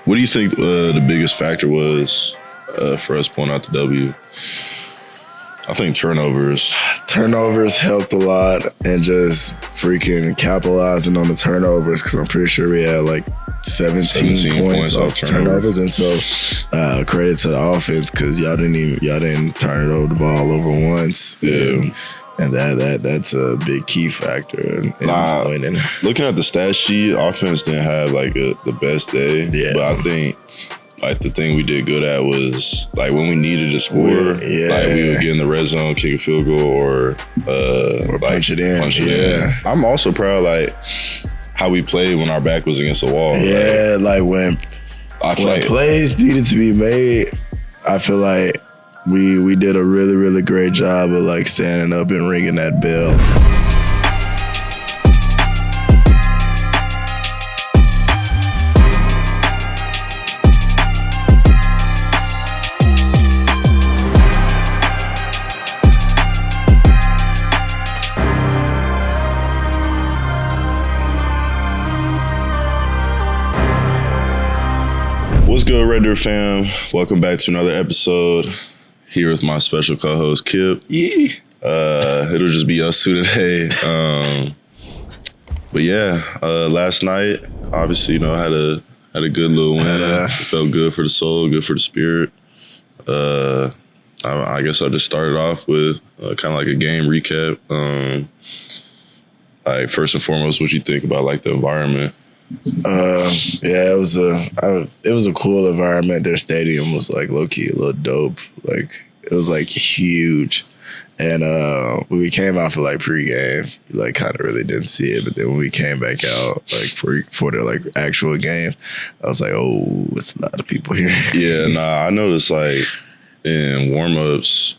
What do you think the biggest factor was for us pulling out the W? I think turnovers. Turnovers helped a lot, and just freaking capitalizing on the turnovers, because I'm pretty sure we had like 17 points off turnovers. And so credit to the offense, because y'all didn't turn it over the ball over once. Yeah. And that's a big key factor in winning. Looking at the stat sheet, offense didn't have like the best day. Yeah. But I think like the thing we did good at was like when we needed to score, like we would get in the red zone, kick a field goal, or punch it in. I'm also proud like how we played when our back was against the wall. Yeah, like when plays needed to be made, I feel like we did a really, really great job of like standing up and ringing that bell. What's good, Red Deer fam? Welcome back to another episode. Here with my special co-host Kip. Yeah. It'll just be us two today. But yeah, last night, obviously, you know, had a good little win. It felt good for the soul, good for the spirit. I guess I'll just start it off with kind of like a game recap. Like first and foremost, what you think about like the environment? Yeah, it was a cool environment. Their stadium was like low key a little dope. Like it was like huge. And when we came out for like pregame, you like kind of really didn't see it. But then when we came back out like for the like actual game, I was like, oh, it's a lot of people here. Yeah, I noticed like in warm-ups,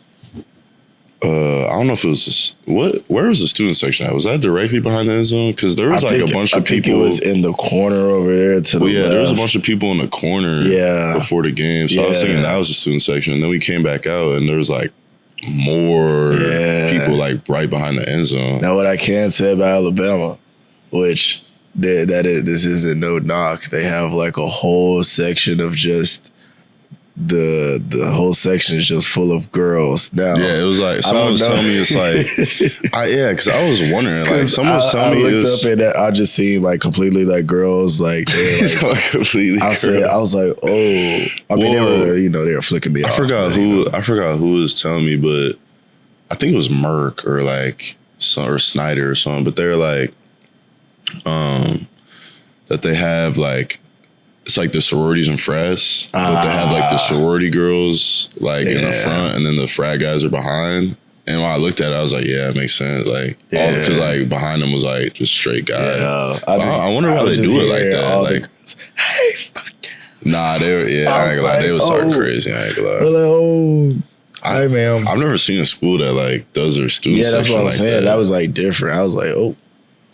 I don't know if it was where was the student section at? Was that directly behind the end zone? Because there was a bunch of people. I think it was in the corner over there to the left. There was a bunch of people in the corner before the game. So I was thinking that was the student section. And then we came back out and there was like more people like right behind the end zone. Now what I can say about Alabama, which this isn't no knock. They have like a whole section of just the whole section is just full of girls now. Yeah, it was like someone was telling me it's like because I was wondering like someone was telling me I looked up and I just seen like completely like girls like, like completely. I was like, oh, I mean they were flicking me off. I forgot who was telling me, but I think it was Merck or like or Snyder or something. But they're like that they have like. It's like the sororities and frats, but they have like the sorority girls like in the front, and then the frat guys are behind. And when I looked at it, I was like, yeah, it makes sense. Like, all because like behind them was like just straight guys. Yeah, I wonder why they do it like that. Like, hey, fuck yeah. Nah, I ain't gonna lie, they was talking crazy. I ain't gonna lie. They're like, oh, hi, ma'am. I've never seen a school that like does their student section. Yeah, that's what I'm saying. That was like different. I was like, oh.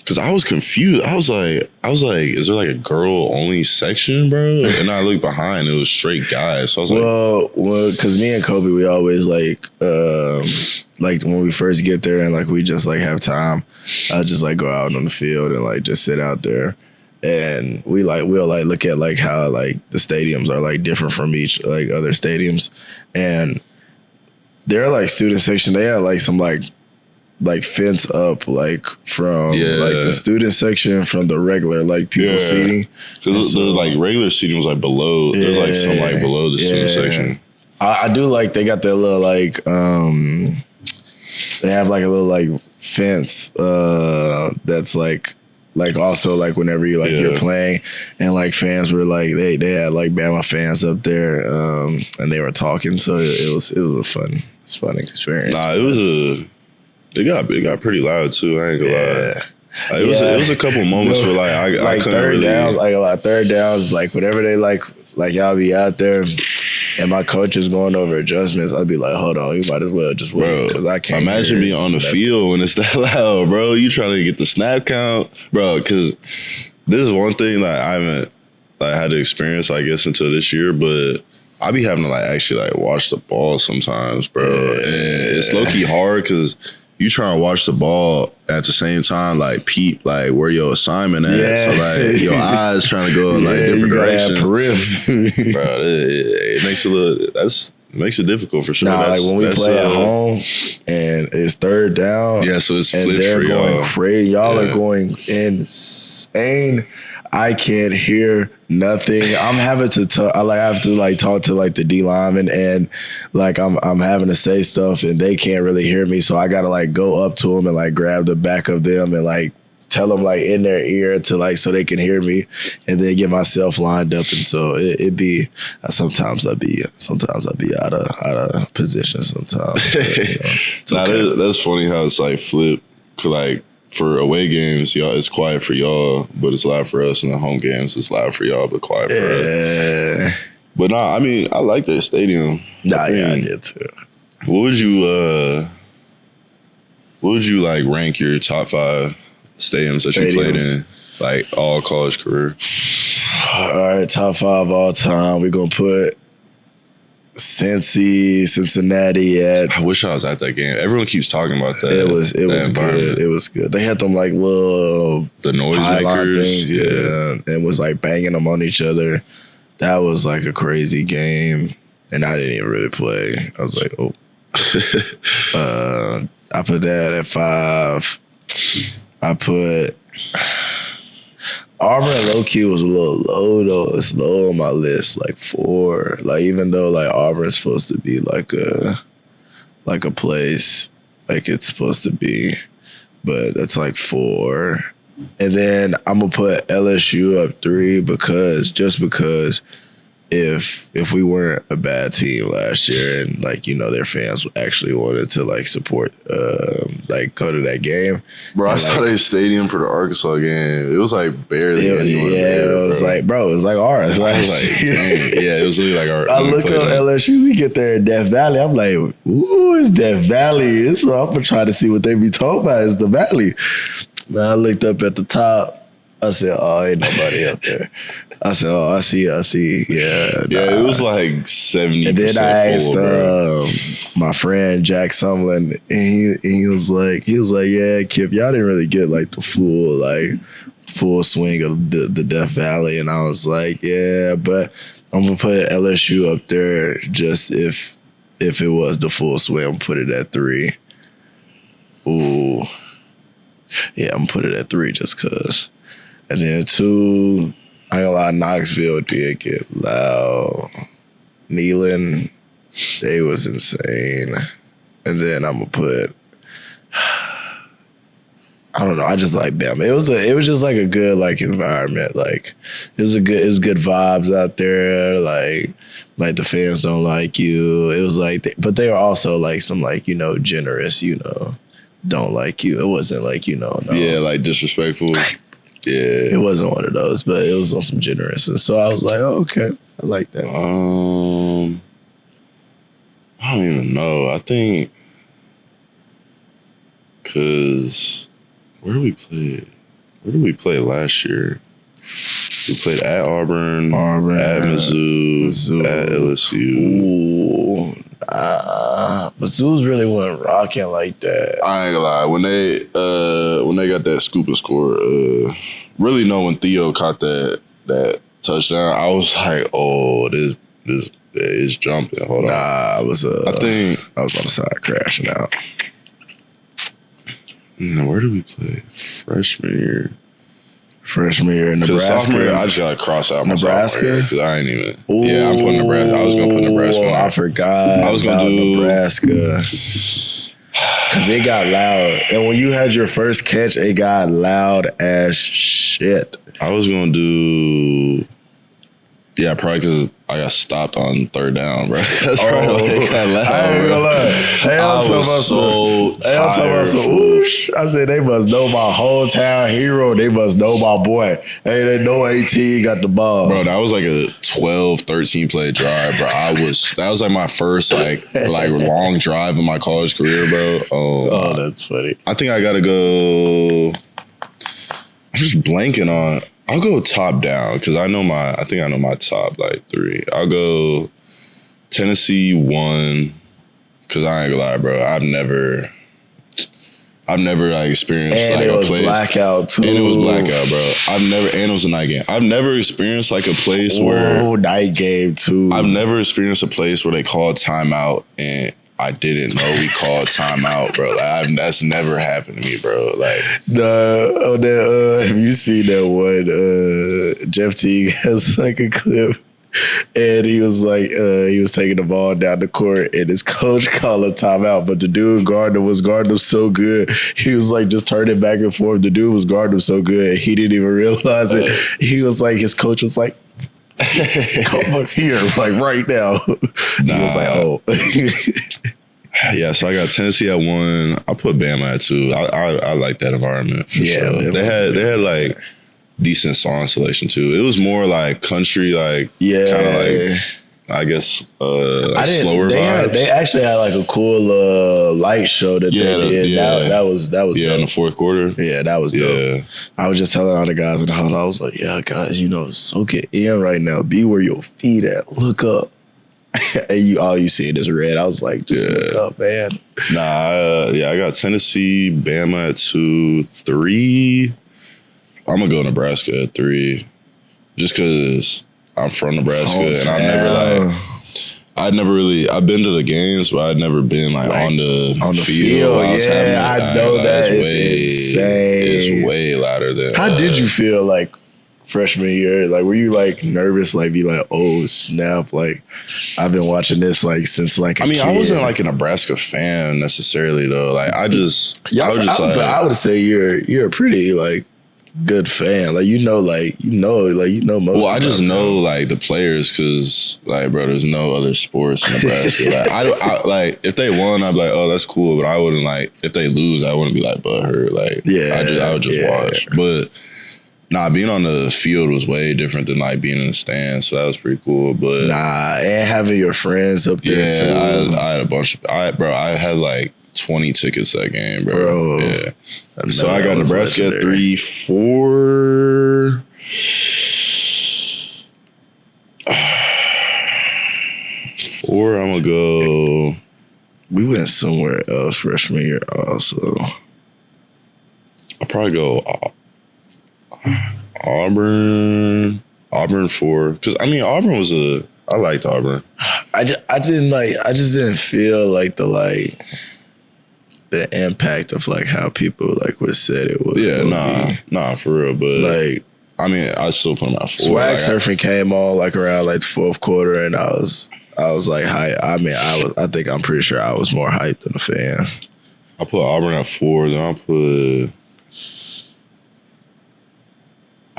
Cause I was confused. I was like, is there like a girl only section, bro? And I looked behind, it was straight guys. So I was well, cause me and Kobe, we always like when we first get there and like we just like have time, I just like go out on the field and like just sit out there, and we'll like look at like how like the stadiums are like different from each like other stadiums, and they're like student section. They have like some like fence up like from like the student section from the regular like people seating. Because the like regular seating was like below. There's like some like below the student section. I do like they got that little like they have like a little like fence that's like also like whenever you like you're playing and like fans were like they had like Bama fans up there and they were talking, so it was a fun experience. Nah, it was It got pretty loud too. I ain't gonna lie. Like, it was a couple moments where like I couldn't third really. Downs, like a lot of third downs, like whenever they like y'all be out there, and my coach is going over adjustments, I'd be like, hold on, you might as well just wait because I can't. Imagine being on the field when it's that loud, bro. You trying to get the snap count, bro? Because this is one thing that I haven't had to experience, I guess, until this year, but. I be having to like actually like watch the ball sometimes, bro. And it's low key hard because you trying to watch the ball at the same time, like peep, like where your assignment at. Yeah. So like your eyes trying to go in like different directions. Bro, it makes makes it difficult for sure. Nah, like when we play at home and it's third down. Yeah, so it's and flipped they're for going y'all. crazy. Y'all are going insane. I can't hear nothing. I'm having to I have to like talk to like the D lineman, and like I'm having to say stuff and they can't really hear me, so I gotta like go up to them and like grab the back of them and like tell them like in their ear to like so they can hear me, and then get myself lined up. And so it be sometimes I be out of position sometimes. But, okay. That's funny how it's like flip, like. For away games, y'all, it's quiet for y'all, but it's loud for us. And the home games, it's loud for y'all, but quiet for us. But nah, I mean, I like that stadium. I did too. What would you like rank your top 5 stadiums that you played in, like all college career? All right, top 5 all time. We're gonna put Cincinnati at. I wish I was at that game. Everyone keeps talking about that. It was good. It was good. They had them like little the noise makers things, and was like banging them on each other. That was like a crazy game, and I didn't even really play. I was like, oh. I put that at 5. I put Auburn low-key was a little low though. It's low on my list, like 4. Like even though like Auburn's supposed to be like a place, like it's supposed to be, but that's like 4. And then I'm gonna put LSU up 3 because if we weren't a bad team last year and like, you know, their fans actually wanted to like support, like go to that game. Bro, I saw their stadium for the Arkansas game. It was like barely anyone there. It was like, bro, it was like ours. Like, yeah, it was really like our. I look up LSU, we get there in Death Valley. I'm like, ooh, it's Death Valley. So I'm gonna try to see what they be talking about. It's the Valley. Man, I looked up at the top. I said, oh, ain't nobody up there. I said, oh, I see. Yeah. Yeah, it was like 70% and then I asked full, my friend Jack Sumlin, and he was like, yeah, Kip, y'all didn't really get like the full swing of the Death Valley. And I was like, yeah, but I'm gonna put LSU up there just if it was the full swing. I'm gonna put it at 3. Ooh. Yeah, I'm gonna put it at 3 just cause. And then 2, I ain't gonna lie, Knoxville did get loud. Neyland, they was insane. And then I'm gonna put, I don't know, I just like Bama. It was just like a good like environment. Like it was good vibes out there. Like the fans don't like you. It was like, but they were also like some like, you know, generous, you know, don't like you. It wasn't like, you know, no. Yeah, like disrespectful. Yeah. It wasn't one of those, but it was on some generous. And so I was like, oh, okay. I like that. I don't even know. I think because where did we play? Where did we play last year? We played at Auburn, at Mizzou, at LSU. Ooh. Mizzou's really wasn't rocking like that. I ain't gonna lie. When they got that scoop and score, really know when Theo caught that touchdown, I was like, oh, this is jumping. Hold on. I think I was on the side crashing out. Where did we play? Freshman year in Nebraska. Sophomore year, I just gotta cross out my Nebraska because I ain't even. Ooh, yeah, I'm putting Nebraska. I was gonna put Nebraska. I forgot. I was gonna do Nebraska because it got loud, and when you had your first catch, it got loud as shit. I was gonna do. Yeah, probably because I got stopped on 3rd down, bro. That's probably it got loud. I ain't gonna lie. I was so tired. I said they must know my hometown hero. They must know my boy. Hey, they know AT got the ball. Bro, that was like a 12, 13 play drive, bro. That was like my first like long drive in my college career, bro. Oh, that's funny. I think I gotta go. I'm just blanking on. I'll go top down because I think I know my top like 3. I'll go Tennessee 1 because I ain't gonna lie, bro. I've never like experienced And like it a was place. blackout too. And it was blackout, bro. And it was a night game. I've never experienced like a place Whoa, night game too. I've never experienced a place where they called timeout and I didn't know we called timeout, bro. Like that's never happened to me, bro. Like have you seen that one? Jeff Teague has like a clip. And he was like, he was taking the ball down the court, and his coach called a timeout. But the dude was guarding him so good, he was like just turning back and forth. The dude was guarding him so good, he didn't even realize it. He was like, his coach was like, "Come up here, like right now." He was like, "Oh." Yeah, so I got Tennessee at 1. I put Bama at 2. I like that environment for sure. They had like decent song selection too. It was more like country, like kind of like I guess like slower vibes. They actually had like a cool light show that they did. Yeah. That was dope. In the fourth quarter. Yeah, that was dope. I was just telling all the guys in the huddle, I was like, yeah, guys, soak it in right now. Be where your feet at. Look up. And all you see is red. I was like, just look up, man. I got Tennessee, Bama at 2, 3. I'm gonna go Nebraska at 3, just because I'm from Nebraska and I've been to the games, but I'd never been like on the field. I know that is insane. It's way louder than. How did you feel like freshman year? Like, were you like nervous? Like, be like, oh snap! Like, I've been watching this like since like. I wasn't like a Nebraska fan necessarily though. Like, I would say you're a pretty like good fan. Like, most. Well, I just know like the players because like, bro, there's no other sports in Nebraska. Like, I like if they won, I'd be like, oh, that's cool. But I wouldn't like if they lose, I wouldn't be like butthurt. Like, I would just watch. But being on the field was way different than like being in the stands. So that was pretty cool. But and having your friends up there too. I had a bunch of I had like 20 tickets that game, bro. Yeah. So I got Nebraska at 3, 4. I'm gonna go. We went somewhere else freshman year also. I'll probably go Auburn. Auburn 4. Because Auburn was I liked Auburn. I just didn't feel like the impact of like how people like was said it was. Yeah, for real. But like, I still put them at 4. Swag surfing came on like around like the fourth quarter, and I was like hyped. I'm pretty sure I was more hyped than the fans. I put Auburn at 4. Then I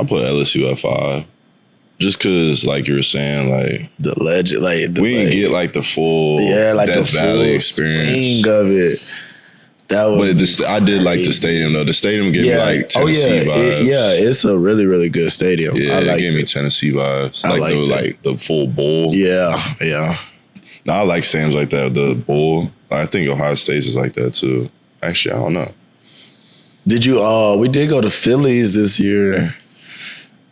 put LSU at 5. Just cause, like you were saying, like the legend, like we didn't get like the full Death Valley experience of it. I did like the stadium though. The stadium gave me like Tennessee vibes. It's a really, really good stadium. Yeah, it gave me Tennessee vibes. Like the full bowl. Yeah. I like stadiums like that. The bowl. I think Ohio State's is like that too. Actually, I don't know. Did you? We did go to Phillies this year.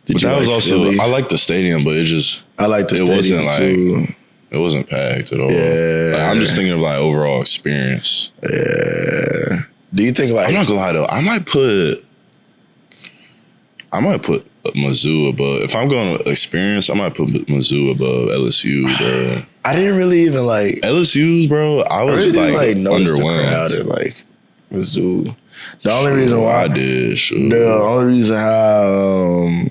But that was also Philly? I like the stadium, but I like the stadium too. It wasn't packed at all. Yeah. Like, I'm just thinking of like overall experience. Yeah. Do you think like I'm not gonna lie though, I might put Mizzou above. If I'm going to experience, I might put Mizzou above LSU, bro. I didn't really even like LSU's, bro. I was really like notice the crowd at like Mizzou. The only reason why I did, the only reason how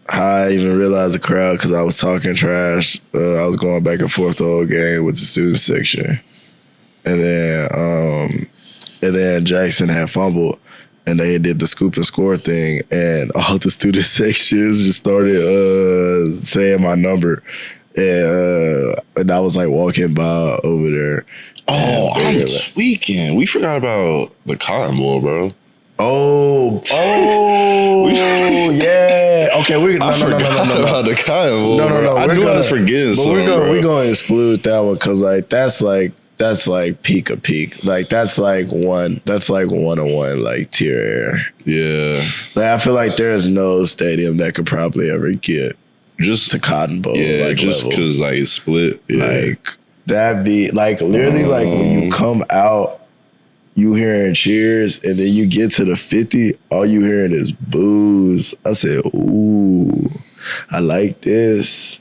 I even realized the crowd, because I was talking trash. I was going back and forth the whole game with the student section, and then Jackson had fumbled, and they did the scoop and score thing, and all the student sections just started saying my number, and I was like walking by over there. Oh, I'm tweaking. We forgot about the Cotton Bowl, bro. Oh, yeah. Okay, we're no. About the Cotton Bowl. No. I knew I was forgetting. But we're gonna exclude that one because like that's like peak of peak. Like that's like 101 like tier. Yeah. Like I feel like there's no stadium that could probably ever get just to Cotton Bowl. Yeah, like just because like it's split. Yeah. Like that'd be like literally like when you come out you hearing cheers, and then you get to the 50, all you hearing is boos. I said, ooh, I like this.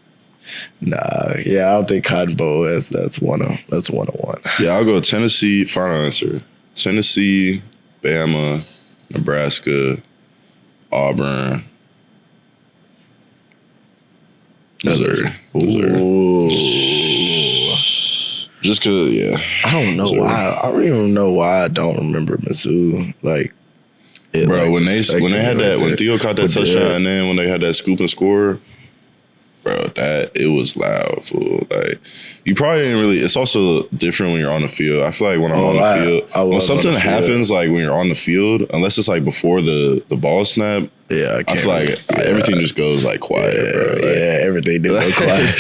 Nah, yeah, I don't think Cotton Bowl that's one of one. Yeah, I'll go Tennessee. Final answer: Tennessee, Bama, Nebraska, Auburn, Missouri. Ooh. Just cause, yeah. I don't know Missouri. why. I don't even know why I don't remember Mizzou. Like, bro, like, when they had that, when Theo caught that touchdown, and then when they had that scoop and score, bro, it was loud, fool. Like, you probably didn't really. It's also different when you're on the field. I feel like when I'm on the field, when something happens, like when you're on the field, unless it's like before the ball snap, I feel like everything just goes like quiet, bro. Like, everything did go quiet.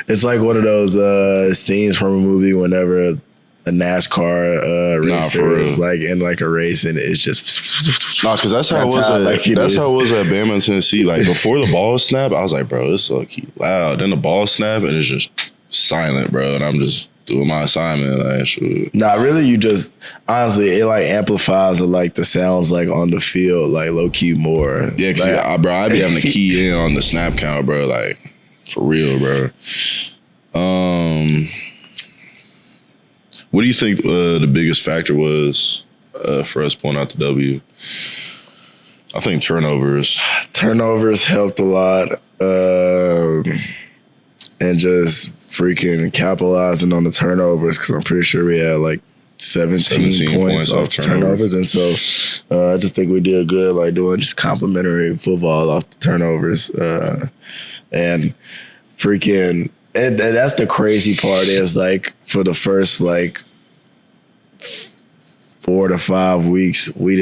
It's like one of those scenes from a movie whenever a NASCAR racer is like in like a race and it's just because that's how it was. That's how it was at Bama and Tennessee. Like before the ball snap, I was like, bro, this so loud. Then the ball snap and it's just silent, bro. And I'm just doing my assignment. Like, shoot. Nah, really, you just honestly it like amplifies like the sounds like on the field, like low key more. Yeah, because bro, I'd be having to key in on the snap count, bro. Like. For real, bro. What do you think the biggest factor was for us pulling out the W? I think turnovers. Turnovers helped a lot. And just freaking capitalizing on the turnovers because I'm pretty sure we had like 17 points off turnovers. And so I just think we did good like doing just complimentary football off the turnovers. And freaking, and that's the crazy part is like for the first like 4 to 5 weeks, we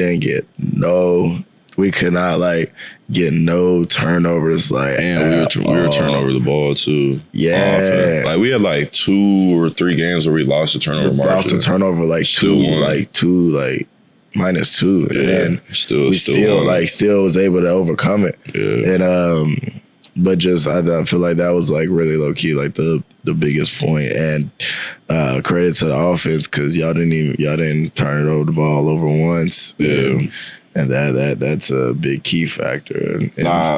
could not like get no turnovers. Like, and we were turning over the ball too. Yeah, often. Like we had like 2 or 3 games where we lost the turnover margin. Lost the turnover like -2. Yeah, and then still was able to overcome it. Yeah, and but just I feel like that was like really low key, like the biggest point. And credit to the offense because y'all didn't turn it over the ball over once. Yeah. And that's a big key factor in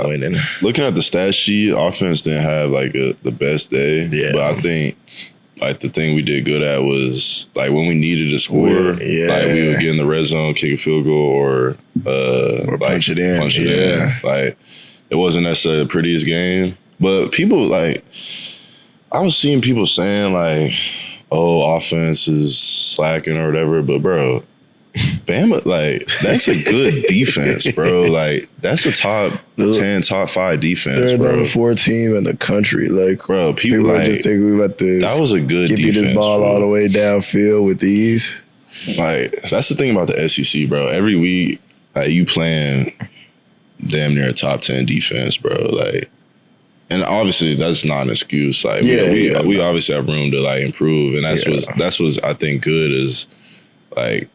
winning. Looking at the stat sheet, offense didn't have like the best day. Yeah. But I think like the thing we did good at was like when we needed to score, like we would get in the red zone, kick a field goal, or like, punch it in. Like it wasn't necessarily the prettiest game, but people like I was seeing people saying like, "Oh, offense is slacking" or whatever. But bro, Bama, like that's a good defense, bro. Like that's a top 10, top 5 defense, they're bro. Number 4 team in the country, like bro. People like just think we about to. That was a good give defense. You this ball all the way downfield with ease. Like that's the thing about the SEC, bro. Every week, like you playing damn near a top 10 defense, bro. Like, and obviously that's not an excuse. Like, we obviously have room to like improve, and that's what's I think good is like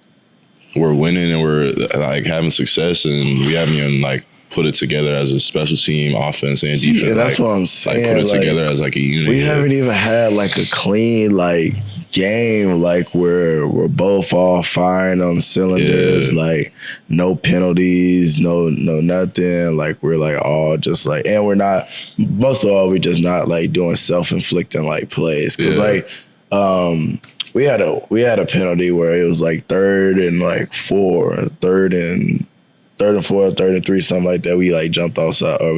we're winning and we're like having success, and we haven't even like put it together as a special team, offense and defense. Yeah, that's what I'm saying. Like put it together as like a unit. We haven't even had like a clean like game like where we're both all firing on cylinders, like no penalties, no nothing. Like we're like all just like, and we're not, most of all, we're just not like doing self-inflicting like plays. Cause like we had a penalty where it was like 3rd and like 4, 3rd and 4, 3rd and 3, something like that. We like jumped outside or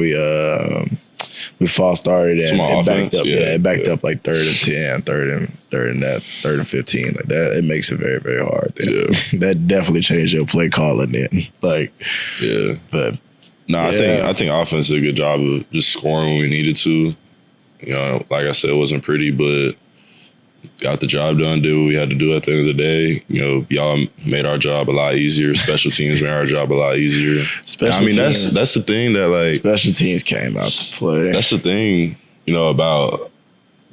we false started and backed up. Yeah, it backed up like 3rd and 10, 3rd and 15. Like that, it makes it very, very hard. That definitely changed your play calling then. Like, but I think offense did a good job of just scoring when we needed to. You know, like I said, it wasn't pretty, but got the job done, did what we had to do at the end of the day. You know, y'all made our job a lot easier. Special teams made our job a lot easier. That's the thing that like special teams came out to play. That's the thing, you know, about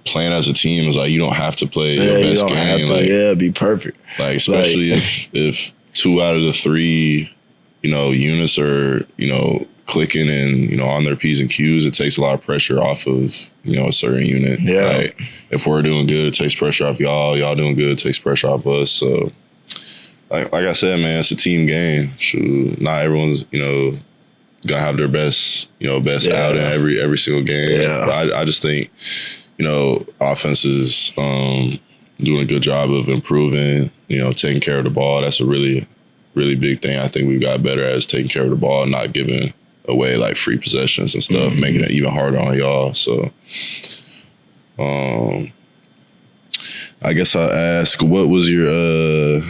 playing as a team is like you don't have to play your best game. Like, be perfect. Like especially if 2 out of the 3, you know, units are, you know, clicking and, you know, on their P's and Q's, it takes a lot of pressure off of, you know, a certain unit. Yeah. Like, if we're doing good, it takes pressure off y'all. Y'all doing good, it takes pressure off us. So, like I said, man, it's a team game. Shoot, not everyone's gonna have their best out in every single game. Yeah. But I just think offenses doing a good job of improving. Taking care of the ball. That's a really big thing. I think we've got better at is taking care of the ball, and not giving away like free possessions and stuff, making it even harder on y'all. So, I guess I'll ask, what was your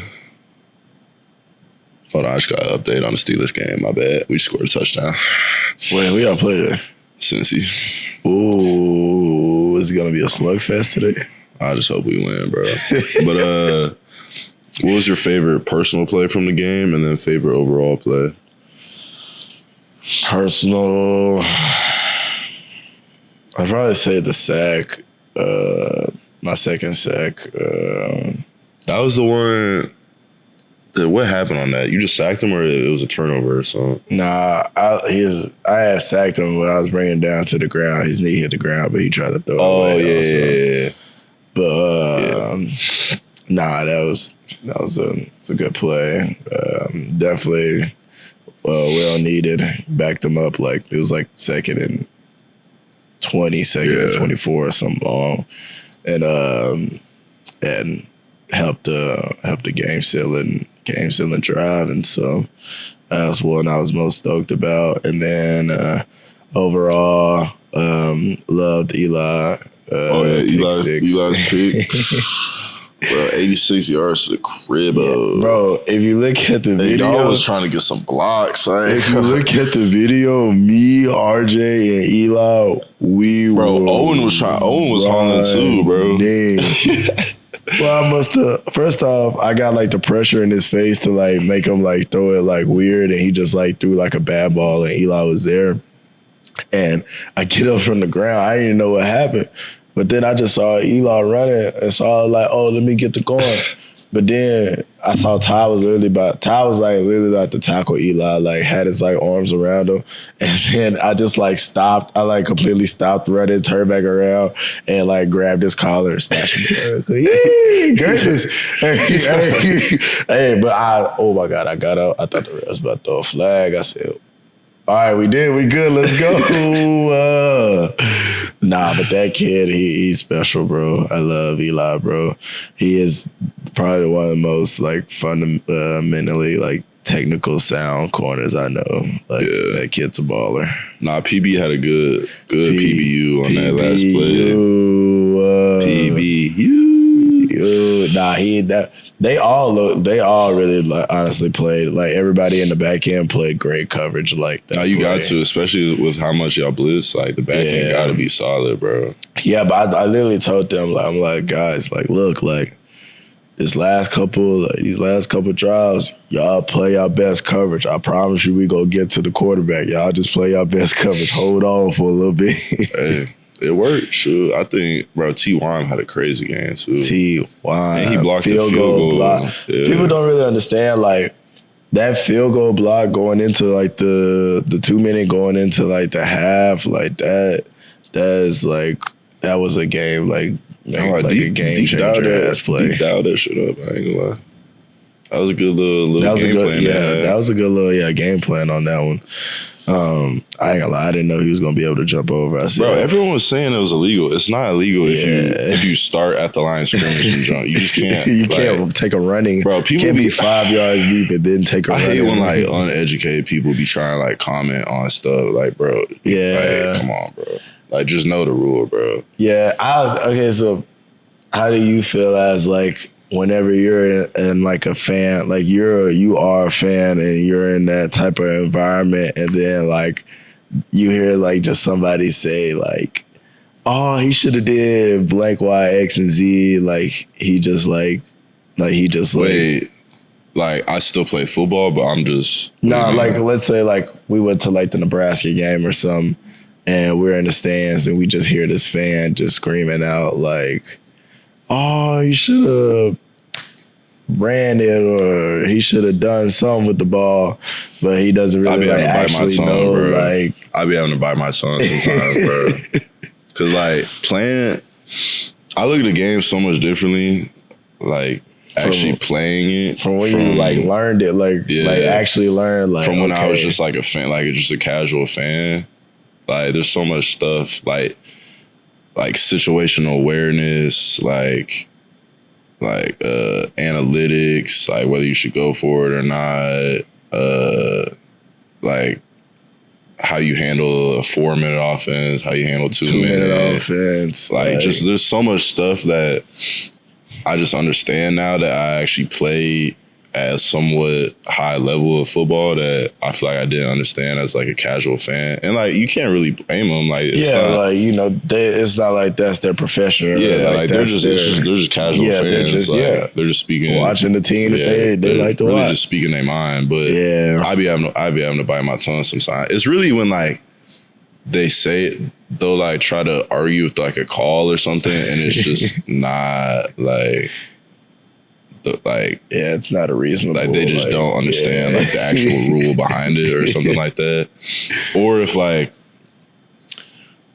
hold on, I just got an update on the Steelers game. My bad. We scored a touchdown. Wait, we got play there. Cincy. Ooh, is it gonna be a slugfest today? I just hope we win, bro. But what was your favorite personal play from the game, and then favorite overall play? Personal, I'd probably say the sack. My second sack. That was the one. What happened on that? You just sacked him, or it was a turnover or something? Nah, I had sacked him when I was bringing him down to the ground. His knee hit the ground, but he tried to throw it away. Yeah. But nah, it's a good play. Definitely well needed. Backed them up like it was like second and 20, second and 24 or something long, and helped the game sealing drive, and so that's one I was most stoked about. And then overall, loved Eli. Eli's pick. Bro, 86 yards to the crib. Bro, if you look at the video, y'all was trying to get some blocks. If you look at the video, me, RJ, and Eli, Owen was hauling too, bro. Well, I must have. First off, I got like the pressure in his face to like make him like throw it like weird, and he just like threw like a bad ball, and Eli was there. And I get up from the ground. I didn't know what happened, but then I just saw Eli running, and so I was like, "Oh, let me get the corner." But then I saw Ty was literally about to tackle Eli, like had his like arms around him. And then I just like stopped. I like completely stopped running, turned back around, and like grabbed his collar and snatched him. Yay! Goodness. Hey, but oh my God, I got up. I thought the ref was about to throw a flag. I said, all right, we good, let's go. Nah, but that kid, he's special, bro. I love Eli, bro. He is probably one of the most like fundamentally like technical sound corners I know. Like that kid's a baller. Nah, PB had a good PBU on that last play. PBU. They all really like, honestly played, like everybody in the back end played great coverage like that. You got to, especially with how much y'all blitz, like the back end got to be solid, bro. Yeah, but I literally told them, like, I'm like, guys, like, look, like these last couple drives, y'all play your best coverage. I promise you we gonna get to the quarterback. Y'all just play your best coverage. Hold on for a little bit. Hey. It worked, sure. I think, bro, T.Y. had a crazy game, too. T.Y. And he blocked the field goal block. Yeah. People don't really understand, like, that field goal block going into, like, the 2 minute going into, like, the half, like, that is, like, that was a game, like a game changer ass play. Deep dialed that shit up, I ain't gonna lie. That was a good little game plan. Yeah, that was a good little game plan on that one. I ain't gonna lie, I didn't know he was gonna be able to jump over. Bro, everyone was saying it was illegal. It's not illegal if you start at the line of scrimmage and jump. You just can't. You can't take a running. Bro, people can't be 5 yards deep and then take a running. I hate when like uneducated people be trying to like comment on stuff. Like, bro, like, come on, bro. Like, just know the rule, bro. Yeah. Okay, so how do you feel as like whenever you're in like a fan, like you are a fan and you're in that type of environment, and then like you hear like just somebody say like, oh, he should have did blank Y, X, and Z. Like he just like Wait, like I still play football, but I'm just like let's say like we went to like the Nebraska game or something, and we're in the stands and we just hear this fan just screaming out like, oh, you should have ran it, or he should have done something with the ball, but he doesn't really like actually know. Bro. Like I be having to bite my tongue sometimes, bro. Cause like playing, I look at the game so much differently. Like actually playing it. From when you like learned it, like actually learned like from when I was just like a fan, like just a casual fan. Like there's so much stuff like situational awareness, like analytics, like whether you should go for it or not, like how you handle a 4-minute offense, how you handle 2-minute offense. Like just there's so much stuff that I just understand now that I actually play at a somewhat high level of football that I feel like I didn't understand as like a casual fan. And like you can't really blame them. Like it's not, like it's not like that's their profession. Yeah, like they're just casual fans. They're just speaking, watching the team that they like to really watch. just speaking their mind. But I be having to bite my tongue sometimes. It's really when like they say it, they'll like try to argue with like a call or something, and it's just not like. It's not a reasonable. Like they just don't understand like the actual rule behind it or something like that. Or if like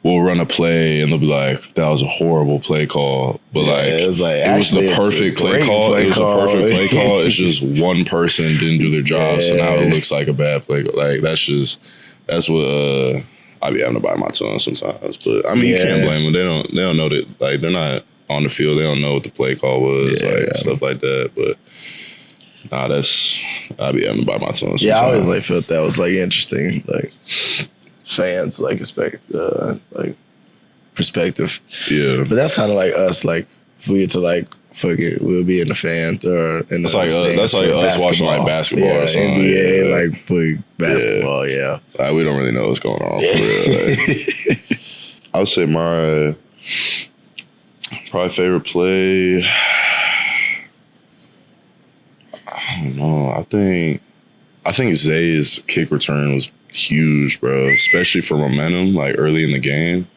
we'll run a play and they'll be like, "That was a horrible play call," but it was the perfect play call. It was a perfect play call. It's just one person didn't do their job, so now it looks like a bad play. Like that's what I be having to bite my tongue sometimes. But I mean, you can't blame them. They don't know that like they're not on the field. They don't know what the play call was, stuff like that. But nah, I be having to bite my tongue sometimes. Yeah, I always like felt that was like interesting, like fans like expect like perspective. Yeah, but that's kind of like us. Like if we get to like fuck it, we'll be in the fan or in the that's like us watching like basketball or something. NBA, like playing basketball. Yeah, like, we don't really know what's going on for real. Like, I would say my probably favorite play. I don't know. I think Zay's kick return was huge, bro. Especially for momentum, like early in the game.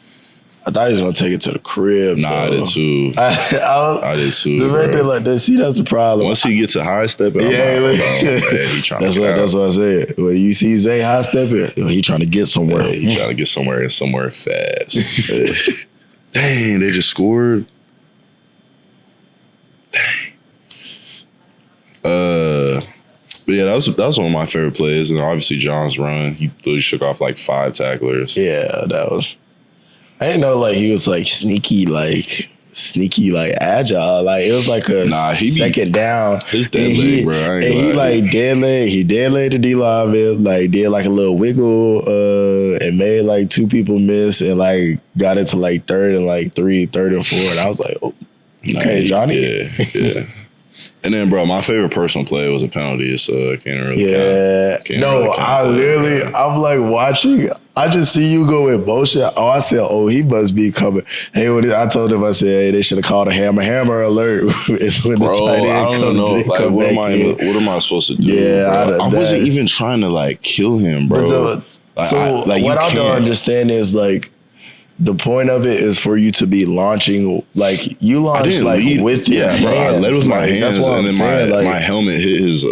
I thought he was gonna take it to the crib. Nah, I did too. I did too. The right there like that. See, that's the problem. Once he gets a high step, he trying that's what I said. When you see Zay high stepping, he trying to get somewhere. Yeah, he trying to get somewhere and somewhere fast. Dang, they just scored. Dang. But yeah, that was one of my favorite plays, and obviously John's run. He literally shook off like 5 tacklers. Yeah, that was. I didn't know like he was like sneaky, like agile. Like it was like a second down. His dead leg, bro. And he like dead leg. He dead leg to D line, like did like a little wiggle, and made like 2 people miss, and like got it to like 3rd and 4. And I was like, oh, okay, Johnny. Yeah. And then, bro, my favorite personal play was a penalty, so I can't really count. I'm like watching. I just see you go with motion. Oh, I said, he must be coming. Hey, I told him, I said, hey, they should have called a hammer alert. It's when the tight end I don't know. Like, what am I supposed to do? Yeah, I wasn't even trying to like kill him, bro. What I don't understand is like, the point of it is for you to be launching, like you launch like with your hands. Bro, I led with my hands, that's what and then my helmet hit his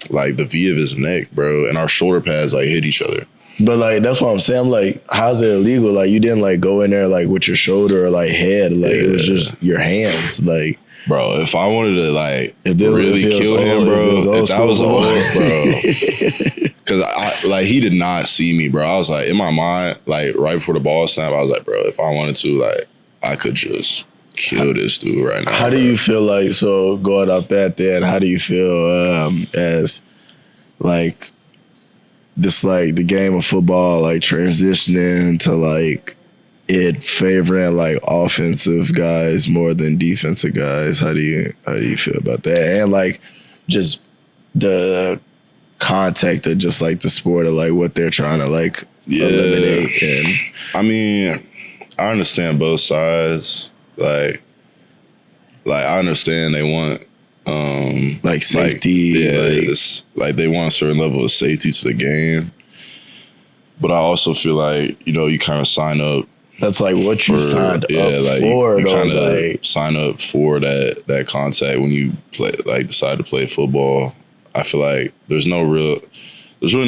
like the V of his neck, bro, and our shoulder pads like hit each other. But like that's what I'm saying. I'm like, how's it illegal? Like you didn't like go in there like with your shoulder or like head. Like it was just your hands. Like, bro, if I wanted to like really kill him, bro, if that was old, bro. Because he did not see me, bro. I was like, in my mind, like right before the ball snap, I was like, bro, if I wanted to, like, I could just kill this dude right now. How do you feel like, so going off that then, how do you feel as like this, like the game of football, like transitioning to like it favoring like offensive guys more than defensive guys? How do you feel about that? And like just the contact of just like the sport of like what they're trying to like eliminate. And I mean, I understand both sides. Like I understand they want like safety. It's like they want a certain level of safety to the game. But I also feel like, you kind of sign up. That's like what you signed up for. You kind of sign up for that contact when you play, like decide to play football. I feel like there's really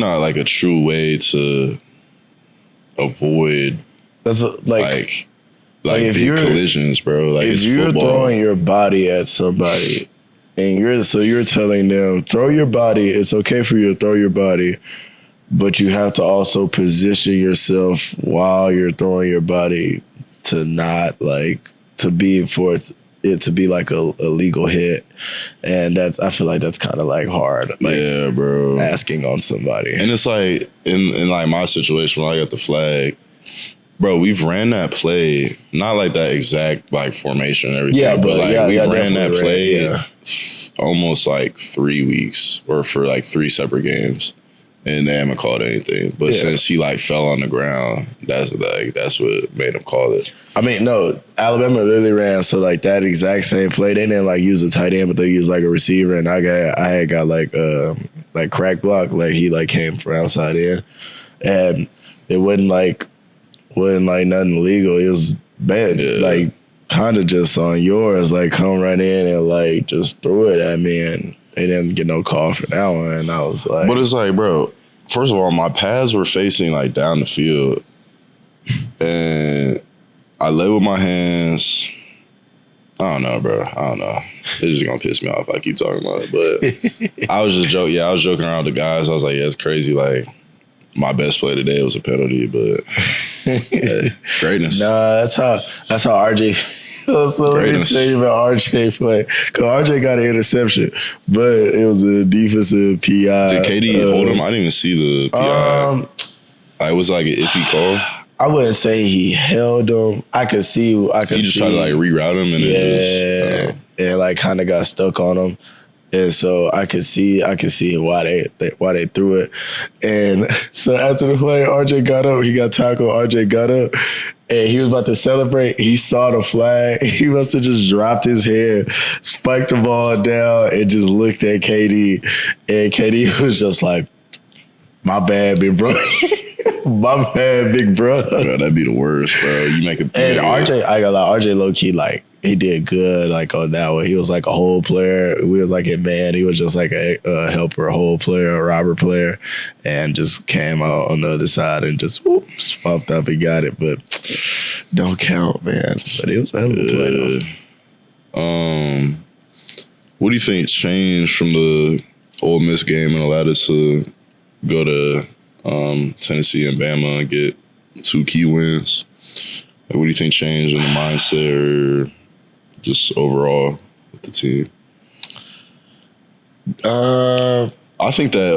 not like a true way to avoid like big collisions, bro. Like if it's you're football. Throwing your body at somebody, And you're telling them, throw your body. It's okay for you to throw your body, but you have to also position yourself while you're throwing your body to not like to be for it to be like a legal hit. And I feel like that's kind of like hard. Like, yeah, bro. Asking on somebody. And it's like in like my situation when I got the flag, bro, we've ran that play, not like that exact like formation and everything, but like we've ran that play almost like 3 weeks or for like 3 separate games. And they haven't called anything. But since he like fell on the ground, that's what made him call it. I mean, no, Alabama literally ran so like that exact same play. They didn't like use a tight end, but they used like a receiver, and I had got like crack block, like he like came from outside in, and it wasn't like nothing illegal. It was bad, like kind of just on yours, like come right in and like just threw it at me, and they didn't get no call for that one. And I was like, but it's like, bro, first of all, my pads were facing like down the field, and I lay with my hands. I don't know, bro. I don't know. It's just gonna piss me off if I keep talking about it. But I was just joking. Yeah, I was joking around with the guys. I was like, yeah, it's crazy. Like, my best play today was a penalty, but greatness. Nah, that's how RJ feels. So let me tell you about RJ play. Because RJ got an interception, but it was a defensive PI. Did KD hold him? I didn't even see the PI. It was like an iffy call. I wouldn't say he held him. I could see. He just tried to like reroute him, and it just and like kind of got stuck on him. And so I could see why they threw it. And so after the play, RJ got up. He got tackled. RJ got up, and he was about to celebrate. He saw the flag. He must have just dropped his head, spiked the ball down, and just looked at KD. And KD was just like, "My bad, big bro." My bad, big bro. Bro, that'd be the worst, bro. You make it. And RJ, I got like RJ low key like. He did good, like on that one. He was like a whole player. We was like a man. He was just like a helper, a whole player, a robber player, and just came out on the other side and just whoops, popped up and got it. But don't count, man. But it was a hell of a play. What do you think changed from the Ole Miss game and allowed us to go to Tennessee and Bama and get 2 key wins? Like, what do you think changed in the mindset or just overall with the team? I think that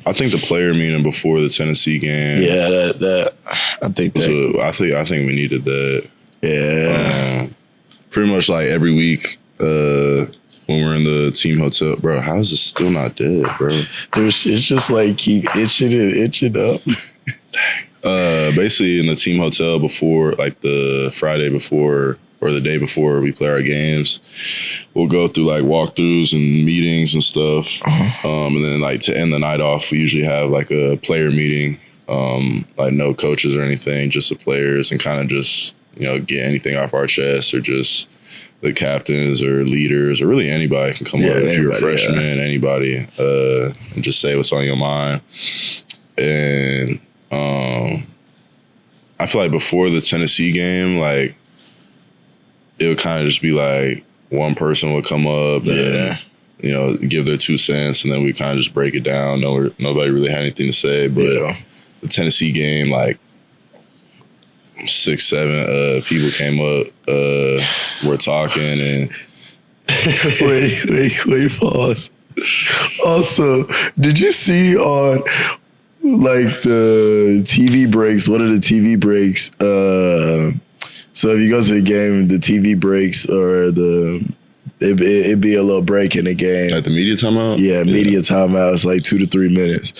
I think the player meeting before the Tennessee game. Yeah, that I think that. I think we needed that. Yeah. Pretty much like every week when we're in the team hotel, bro. How is this still not dead, bro? It's just like keep itching up. Basically in the team hotel before, like the Friday before or the day before we play our games, we'll go through like walkthroughs and meetings and stuff. And then like to end the night off, we usually have like a player meeting, like no coaches or anything, just the players, and kind of just, you know, get anything off our chest, or just the captains or leaders or really anybody can come up if you're a freshman, anybody, and just say what's on your mind. And I feel like before the Tennessee game, like it would kind of just be like one person would come up and, you know, give their 2 cents, and then we kind of just break it down. Nobody really had anything to say. But the Tennessee game, like 6, 7 people came up, were talking, and wait, pause. Also, did you see on like the TV breaks, one of the TV breaks, so if you go to the game, the TV breaks or it'd be a little break in the game. At the media timeout? Yeah, media timeout. It's like 2 to 3 minutes.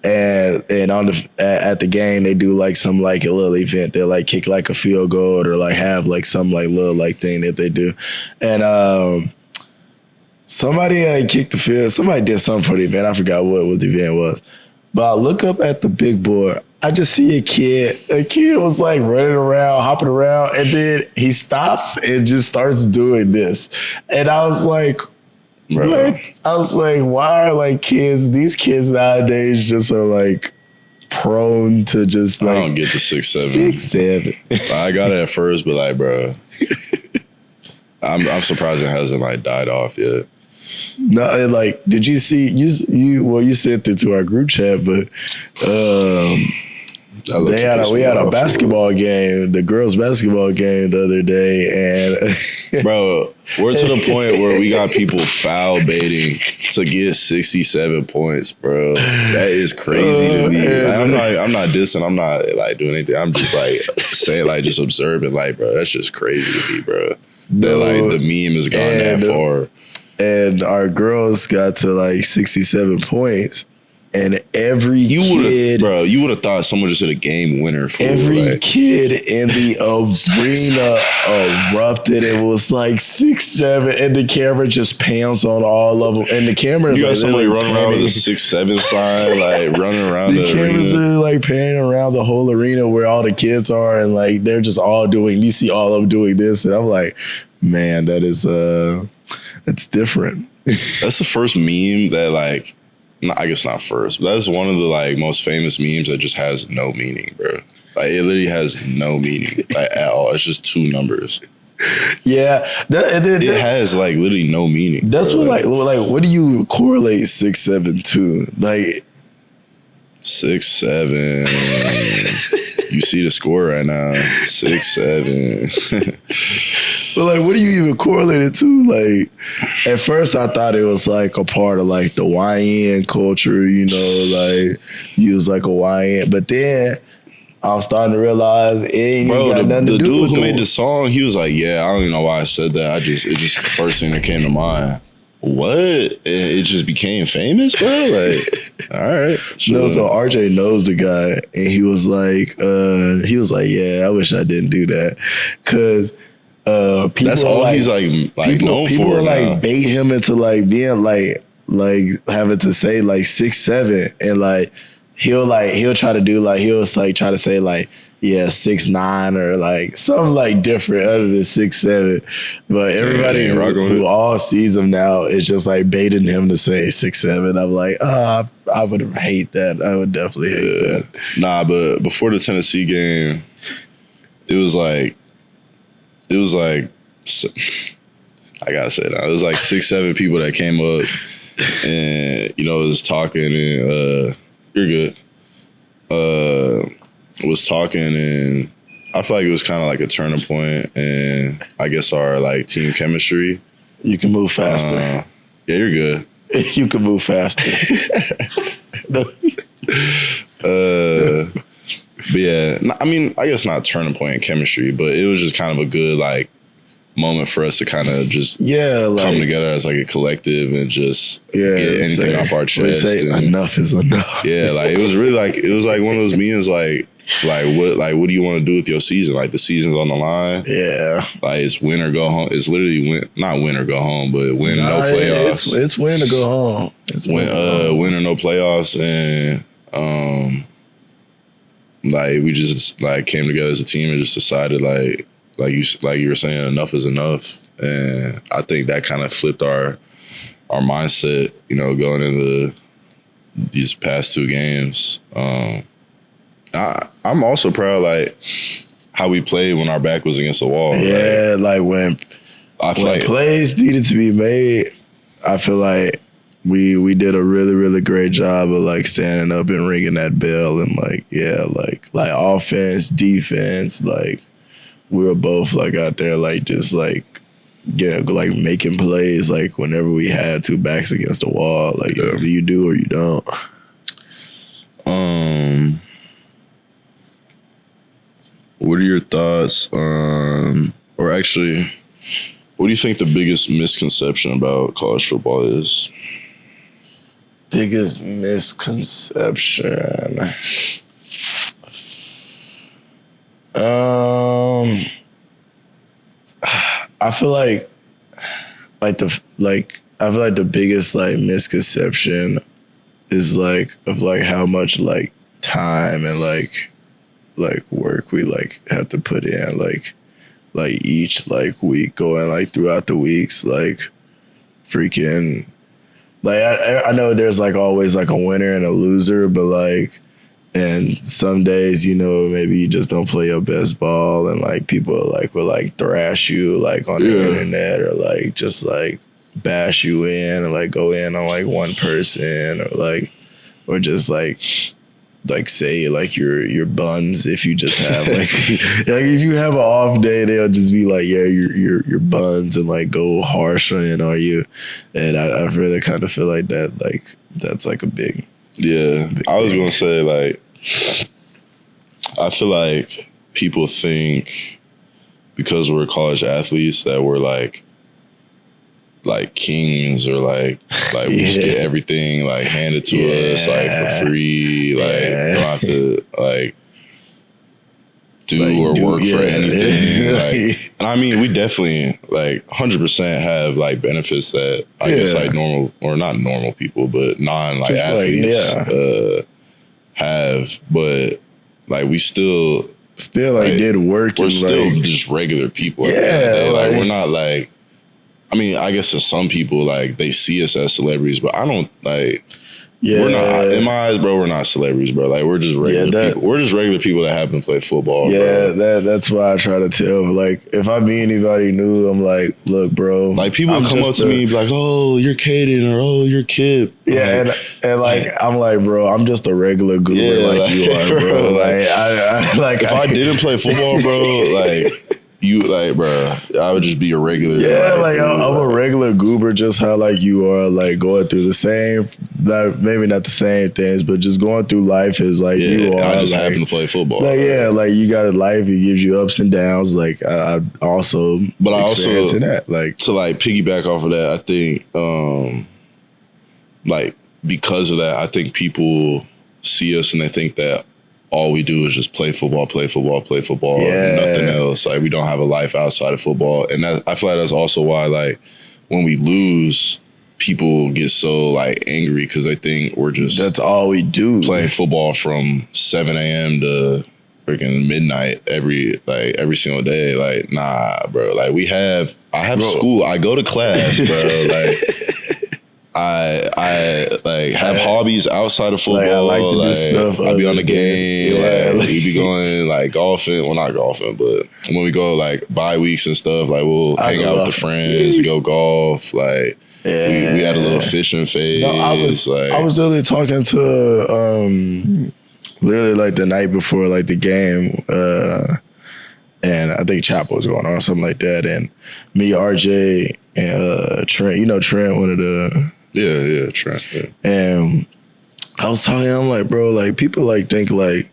And on at the game, they do like some like a little event. They like kick like a field goal or like have like some like little like thing that they do. And somebody kicked the field. Somebody did something for the event. I forgot what the event was. But I look up at the big board. I just see a kid. A kid was like running around, hopping around, and then he stops and just starts doing this. And I was like, what? I was like, why are like these kids nowadays just are like prone to just like. I don't get the 6'7". 6'7". I got it at first, but like, bro, I'm surprised it hasn't like died off yet. No, and, like, did you see you sent it to our group chat, but we had a basketball game, the girls' basketball game the other day, and bro, we're to the point where we got people foul baiting to get 67 points, bro. That is crazy to me. Like, I'm not dissing, I'm not like doing anything. I'm just like saying, like, just observing, like, bro, that's just crazy to me, bro. That like the meme has gone that far. And our girls got to like 67 points. And every kid, bro, you would have thought someone just hit a game winner for every kid in the arena erupted. It was like 6'7", and the camera just pans on all of them. And the camera, you got somebody running around with a 6'7" sign, like running around the cameras arena. are like panning around the whole arena where all the kids are, and like they're just all doing. You see all of them doing this, and I'm like, man, that is it's different. That's the first meme that like. I guess not first, but that's one of the like most famous memes that just has no meaning, bro. Like it literally has no meaning like at all. It's just two numbers. Yeah, it has like literally no meaning. That's bro. Like what do you correlate 6'7" to? Like 6'7". You see the score right now, 6'7". But like, what do you even correlate it to? Like, at first I thought it was like a part of like the YN culture, you know, like you was like a YN. But then I was starting to realize it ain't got nothing to do with the dude who made the song. He was like, "Yeah, I don't even know why I said that. It just the first thing that came to mind." What? It just became famous, bro? Like, all right. Sure. No, so RJ knows the guy, and he was like, yeah, I wish I didn't do that. Cause people that's all like, he's like known people for. People like now. bait him into like being like having to say like 6'7", and like he'll try to do like he'll like try to say like 6'9" or like something like different other than 6'7". But everybody who all sees him now is just like baiting him to say 6'7". I'm like, I would hate that. I would definitely hate that. Nah, but before the Tennessee game, it was like I gotta say that it was like 6-7 people that came up and was talking and you're good. Was talking and I feel like it was kind of like a turning point and I guess our like team chemistry. You can move faster. Yeah, you're good. You can move faster. But yeah, I mean, I guess not turning point in chemistry, but it was just kind of a good like moment for us to kind of just come together as like a collective and just get anything off our chest. Enough is enough. Yeah, like it was really like one of those meetings like what do you want to do with your season? Like the season's on the line. Yeah. Like it's win or go home. It's literally not win or go home, but win no playoffs. It's win or go home. It's win or no playoffs and like we just like came together as a team and just decided like you were saying, enough is enough. And I think that kind of flipped our mindset, going into these past two games. I'm also proud like how we played when our back was against the wall. Yeah, like when plays needed to be made, I feel like we did a really, really great job of like standing up and ringing that bell and like offense, defense, like we were both like out there like just like like making plays like whenever we had two backs against the wall. Like either you do or you don't. What are your thoughts on, or actually, what do you think the biggest misconception about college football is? Biggest misconception. I feel like the biggest like misconception is like of like how much like time and like work we like have to put in like each like week going like throughout the weeks like freaking like I know there's like always like a winner and a loser, but like And some days, you know, maybe you just don't play your best ball, and like people like will like thrash you like on the internet, or like just like bash you in, or like go in on like one person, or just like say like your buns if you just have like like if you have an off day, they'll just be like, yeah, your buns, and like go harsh on you. And I really kind of feel like that's like a big. Yeah, I was gonna say, like, I feel like people think because we're college athletes that we're like kings, or like we just get everything like handed to us like for free, like don't have to like do work for anything. Like, and I mean, we definitely like 100% have like benefits that I guess like normal, or not normal people, but non like just athletes have. But like we still like did work. We're still like, just regular people. Like we're not like. I mean, I guess to some people like they see us as celebrities, but I don't like. Yeah. We're not, in my eyes, bro, we're not celebrities, bro. Like, we're just regular people. We're just regular people that happen to play football, bro. That's why I try to tell. Like, if I meet anybody new, I'm like, look, bro. Like, people come up to me like, oh, you're Kaden, or oh, you're Kip. Yeah, and like, I'm like, bro, I'm just a regular goober like you are, bro. Like, if I didn't play football, bro, like... You like, bro, I would just be a regular. Yeah, like I'm a regular goober, just how like you are, like going through the same, maybe not the same things, but just going through life is like you are. I just like, happen to play football. Like, like you got a life, it gives you ups and downs. Like I also, but I also that, like to like piggyback off of that, I think, like because of that, I think people see us and they think that all we do is just play football, and nothing else. Like, we don't have a life outside of football. And that, I feel like that's also why, like, when we lose, people get so, like, angry because they think we're just... That's all we do. Playing football from 7 a.m. to freaking midnight every single day. Like, nah, bro. Like, I have school. I go to class, bro. Like... I like have hobbies outside of football. Like, I like to do stuff. I'll be on the game. Like, we be going like golfing. Well, not golfing, but when we go like bye weeks and stuff, like we'll hang out with the friends, go golf. Like we had a little fishing phase. No, I was literally talking to literally like the night before like the game. And I think Chapel was going on or something like that. And me, RJ, and Trent, Trent, one of the... Yeah, Trent. Yeah. And I was talking, I'm like, bro, like people like think like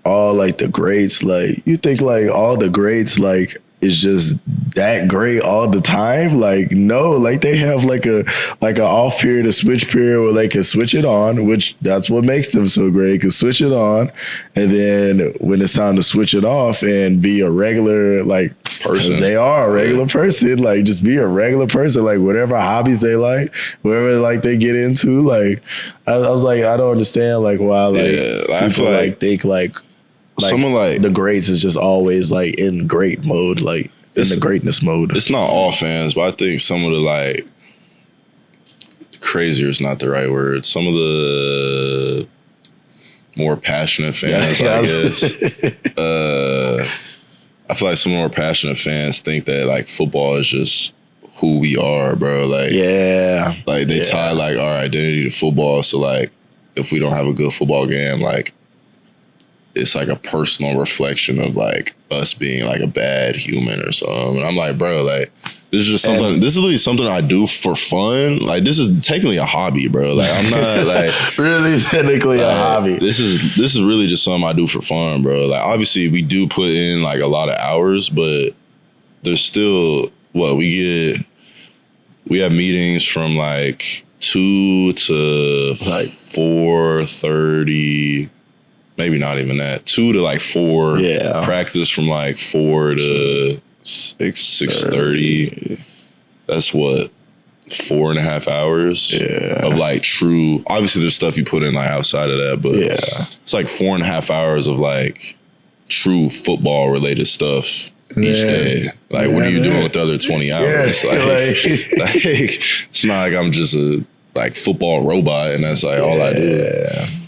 all like the greats, like you think like all the greats like is just that great all the time. Like, no, like they have like an off period, a switch period where they can switch it on, which that's what makes them so great, can switch it on. And then when it's time to switch it off and be a regular like person, they are a regular person, like just be a regular person, like whatever hobbies they like, whatever like they get into. Like, I was like, I don't understand like why like people like think like someone like the greats is just always like in great mode, like in the greatness mode. It's not all fans, but I think some of the like crazier is not the right word. Some of the more passionate fans, I guess. I feel like some more passionate fans think that like football is just who we are, bro. Like, like they tie like our identity to football. So like, if we don't have a good football game, like it's like a personal reflection of like us being like a bad human or something. And I'm like, bro, like this is just something. This is literally something I do for fun. Like, this is technically a hobby, bro. Like, I'm not like really technically a hobby. This is really just something I do for fun, bro. Like, obviously we do put in like a lot of hours, but there's still we have meetings from like 2 to like 4:30. Maybe not even that. 2 to like 4. Yeah. Practice from like 4 to 6:30. That's what, 4.5 hours of like true. Obviously, there's stuff you put in like outside of that, but it's like 4.5 hours of like true football related stuff each day. Like, what are you doing with the other 20 hours? Like, it's not like I'm just a like football robot and that's like all I do.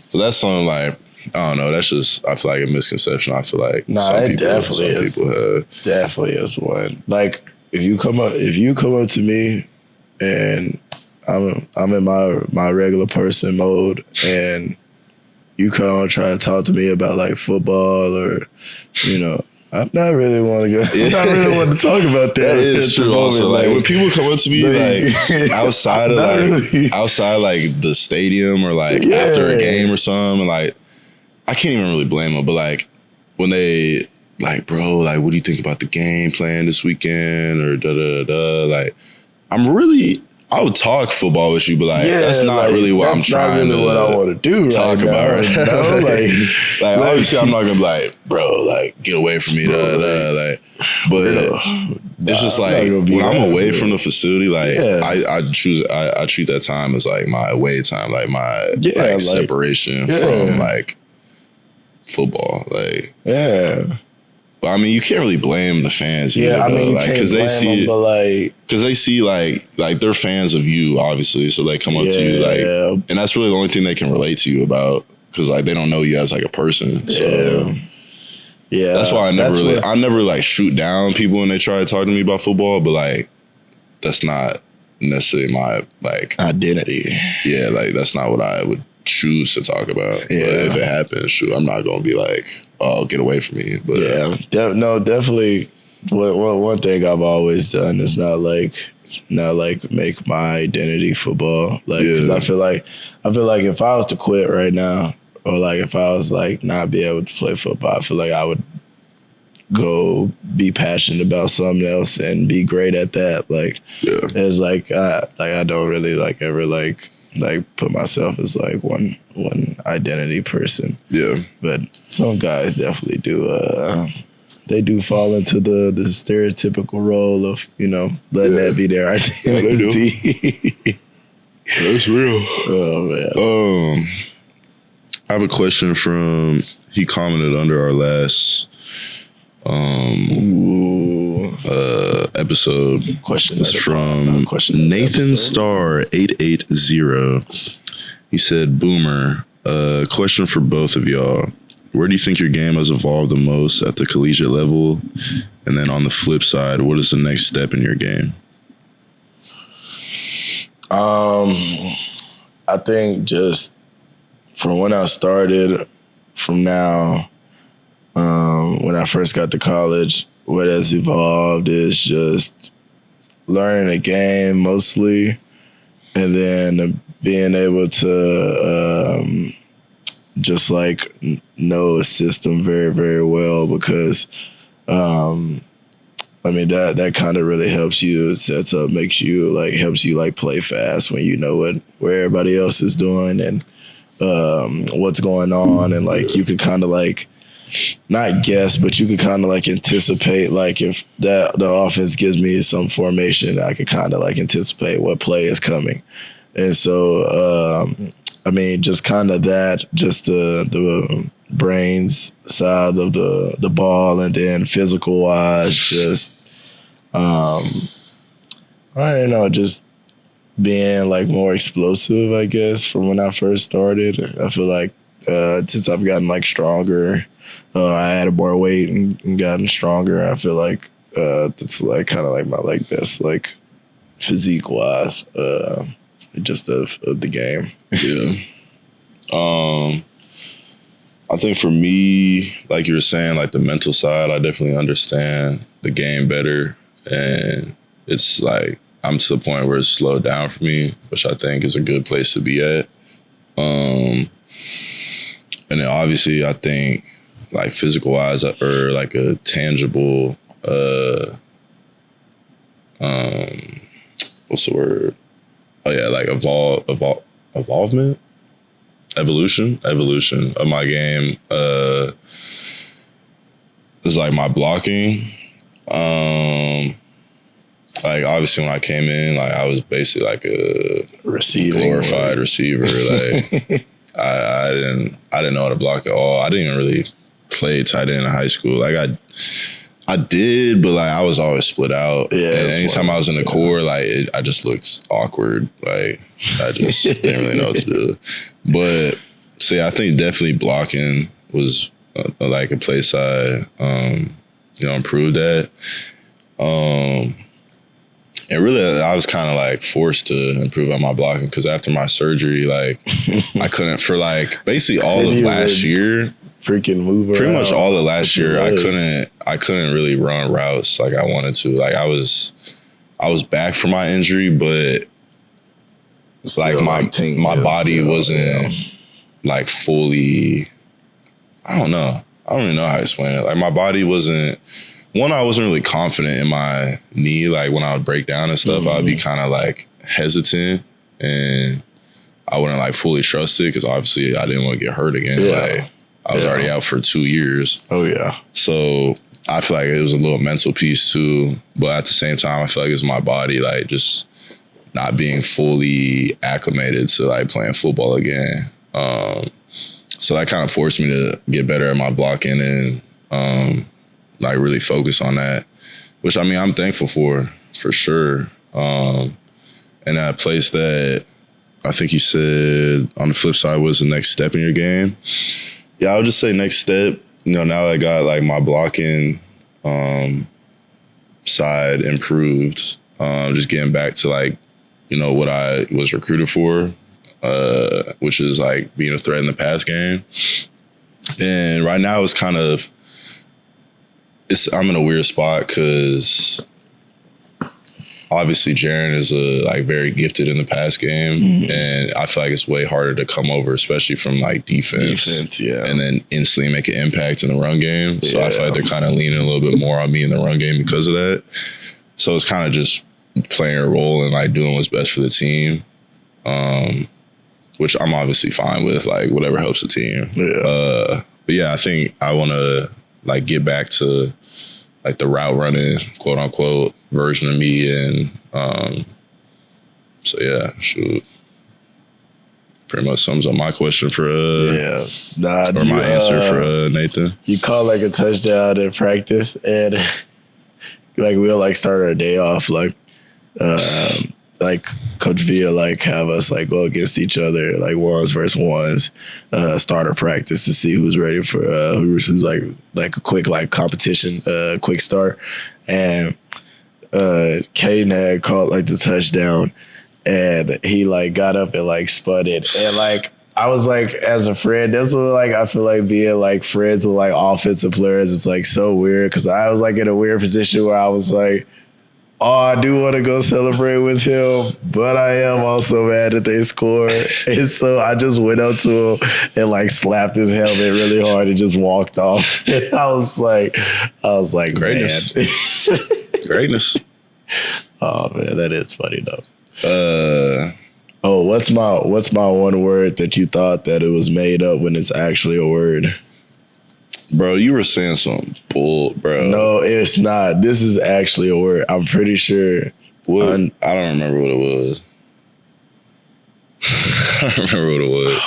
So that's something like I don't know. That's just, I feel like a misconception. I feel like Nah, some it people have. definitely is one. Like if you come up to me and I'm in my regular person mode and you come and try to talk to me about like football or, you know, I'm not really want to go. I'm not really want to talk about that. That is true. Also, like when people come up to me, like outside of like the stadium or like after a game or something, like I can't even really blame them. But like when they like, bro, like what do you think about the game playing this weekend or da da da? Like I would talk football with you, but like that's not really what I'm trying to what I want to do talk about right now. Like obviously I'm not gonna be like, bro, like get away from me, like. But it's just like when I'm away from the facility, like I treat that time as like my away time, like my like separation from like football, like But I mean, you can't really blame the fans either, I mean, like because they see like they're fans of you, obviously, so they come up to you like, and that's really the only thing they can relate to you about, because like they don't know you as like a person. So that's why I never like shoot down people when they try to talk to me about football, but like that's not necessarily my like identity. Yeah, like that's not what I would choose to talk about. But if it happens, shoot, I'm not gonna be like, oh, get away from me. But definitely. One thing I've always done is not like make my identity football. Like, because I feel like if I was to quit right now, or like if I was like not be able to play football, I feel like I would go be passionate about something else and be great at that. Like, it's like I don't really like ever like put myself as like one identity person. Yeah. But some guys definitely do they do fall into the stereotypical role of, you know, letting that be their identity. They do. That's real. Oh man. I have a question from, he commented under our last episode. It's from Nathan Star 880. He said, Boomer, question for both of y'all. Where do you think your game has evolved the most at the collegiate level? And then on the flip side, what is the next step in your game? I think just from when I started, from now, when I first got to college, what has evolved is just learning the game mostly, and then being able to just like know a system very, very well, because I mean that kind of really helps you. It sets up, helps you like play fast when you know where everybody else is doing and what's going on, and like you could kind of like not guess, but you could kind of like anticipate, like if the offense gives me some formation, I could kind of like anticipate what play is coming. And so I mean, just kind of that, just the brains side of the ball, and then physical wise, just I don't know, just being like more explosive, I guess, from when I first started. I feel like since I've gotten like stronger, I added more weight and gotten stronger. I feel like that's like kind of like my like best like physique wise, just of the game. Yeah. I think for me, like you were saying, like the mental side, I definitely understand the game better, and it's like I'm to the point where it's slowed down for me, which I think is a good place to be at. And then obviously I think like physical wise, or like a tangible what's the word? Oh yeah, like evolution of my game is like my blocking. Like obviously when I came in, like I was basically like a glorified receiver. Like I didn't know how to block at all. I didn't even really play tight end in high school. Like I did, but like I was always split out. Yeah. And anytime I was in the core, like I just looked awkward. Like I just didn't really know what to do. But So yeah, I think definitely blocking was like a place I improved at. And really, I was kind of like forced to improve on my blocking because after my surgery, like I couldn't for like basically all of last year. Freaking move around. Pretty much all of last year, I couldn't really run routes like I wanted to. Like I was back from my injury, but it's like my body wasn't like fully. I don't know. I don't even know how to explain it. Like my body wasn't. One, I wasn't really confident in my knee. Like when I would break down and stuff, I'd be kind of like hesitant and I wouldn't like fully trust it because obviously I didn't want to get hurt again. Yeah. Like I was already out for 2 years. Oh yeah. So I feel like it was a little mental piece too. But at the same time, I feel like it's my body like just not being fully acclimated to like playing football again. So that kind of forced me to get better at my blocking and like really focus on that, which I mean, I'm thankful for sure. And that place that I think he said on the flip side was the next step in your game. Yeah, I would just say next step, now that I got like my blocking side improved, just getting back to like, what I was recruited for, which is like being a threat in the pass game. And right now it's kind of, I'm in a weird spot because obviously Jaren is like very gifted in the pass game, and I feel like it's way harder to come over, especially from like defense, yeah, and then instantly make an impact in the run game. So I feel like they're kind of leaning a little bit more on me in the run game because of that. So it's kind of just playing a role and like doing what's best for the team, which I'm obviously fine with, like whatever helps the team. Yeah. But yeah, I think I want to like get back to like the route running, quote unquote, version of me. And so yeah, shoot. Pretty much sums up my question for or my answer for Nathan. You call like a touchdown in practice and like we'll like start our day off like Coach Villa like have us like go against each other like ones versus ones, start a practice to see who's ready for who's like a quick like competition, quick start. And Kaden had caught like the touchdown and he like got up and like sputted and like I was like, as a friend, that's what like I feel like being like friends with like offensive players is like so weird because I was like in a weird position where I was like, oh, I do want to go celebrate with him, but I am also mad that they scored. And so I just went up to him and like slapped his helmet really hard and just walked off. And I was like, greatness. Man. Greatness. Oh man, that is funny though. What's my one word that you thought that it was made up when it's actually a word? Bro, you were saying some bull, bro. No, it's not. This is actually a word. I'm pretty sure. What? I don't remember what it was. I don't remember what it was.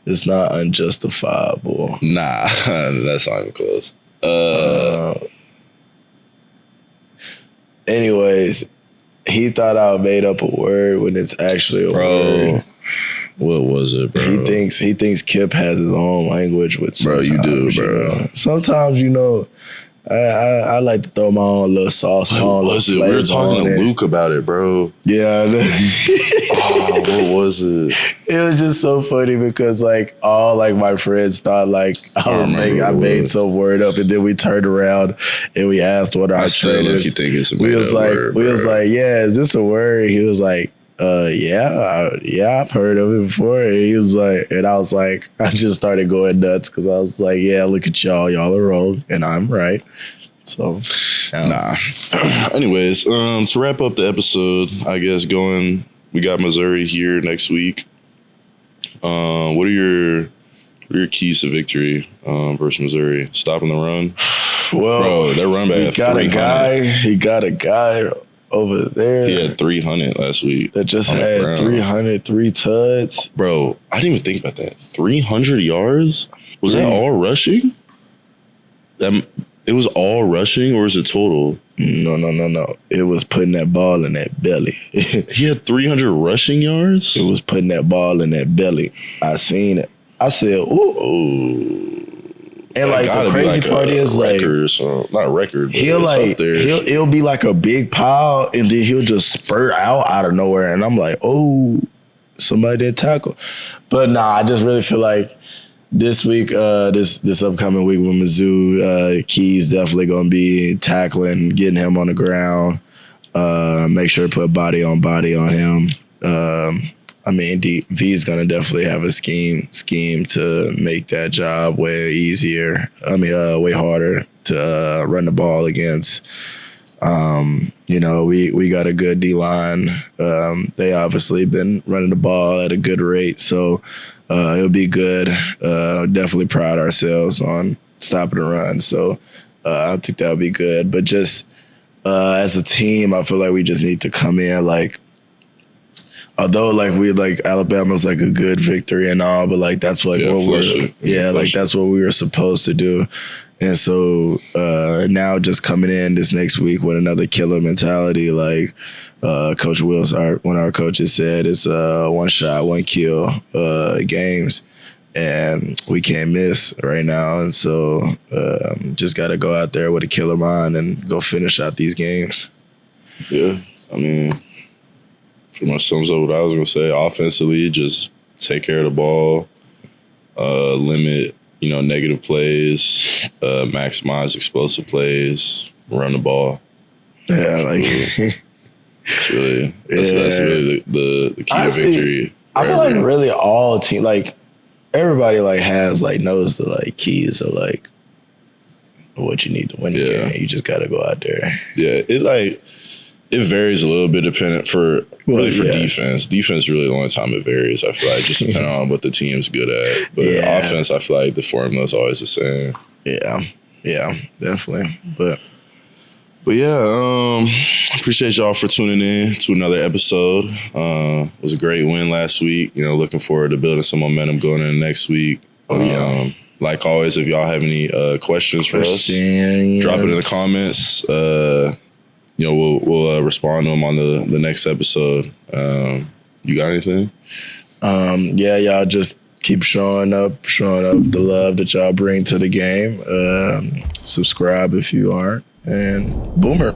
It's not unjustifiable. Nah, that's not even close. Anyways, he thought I made up a word when it's actually a word. What was it, bro? He thinks Kip has his own language with sometimes. Bro, you do, bro. Sometimes, I like to throw my own little sauce. What was it? We were talking to Luke about it, bro. Yeah. What was it? It was just so funny because like all like my friends thought like I made some word up, and then we turned around and we asked what our trainers. You think it's a made up word, we was like, yeah, is this a word? He was like, yeah, I've heard of it before. And he was like, and I was like, I just started going nuts because I was like, yeah, look at y'all are wrong and I'm right. So, nah. Anyways, to wrap up the episode, I guess we got Missouri here next week. What are your keys to victory versus Missouri? Stopping the run. Well, bro, that run back. He got a guy over there. He had 300 last week. That just had 300, 3 tuds. Bro, I didn't even think about that. 300 yards? Was that all rushing? It was all rushing, or is it total? No. It was putting that ball in that belly. He had 300 rushing yards? It was putting that ball in that belly. I seen it. I said, ooh. And like the crazy part is like or something. Not record, but he'll it's like up there. it'll be like a big pile, and then he'll just spurt out of nowhere, and I'm like, oh, somebody did tackle. But nah, I just really feel like this week, this upcoming week with Mizzou, Key's definitely gonna be tackling, getting him on the ground. Make sure to put body on him. I mean, V's gonna definitely have a scheme to make that job way easier. I mean, way harder to run the ball against. You know, we got a good D line. They obviously been running the ball at a good rate, so it'll be good. Definitely pride ourselves on stopping the run. So I think that'll be good. But just as a team, I feel like we just need to come in like. Although like Alabama's like a good victory and all, but like that's like what that's what we were supposed to do. And so now just coming in this next week with another killer mentality, like Coach Wills, one of our coaches said, it's one shot, one kill games, and we can't miss right now. And so just got to go out there with a killer mind and go finish out these games. Yeah, I mean, pretty much sums up what I was going to say. Offensively, just take care of the ball, limit, negative plays, maximize explosive plays, run the ball. Yeah, like that's really the key Honestly, to victory. I feel like really all team, like everybody like has like knows the like keys of like what you need to win the game. You just got to go out there. Yeah, it varies a little bit dependent for defense. Defense really the only time it varies. I feel like just depending on what the team's good at. But offense, I feel like the formula is always the same. Yeah, definitely. But yeah, appreciate y'all for tuning in to another episode. It was a great win last week. Looking forward to building some momentum going into next week. Like always, if y'all have any questions for us, drop it in the comments. We'll respond to them on the next episode. You got anything? Y'all just keep showing up the love that y'all bring to the game. Subscribe if you aren't, and boomer.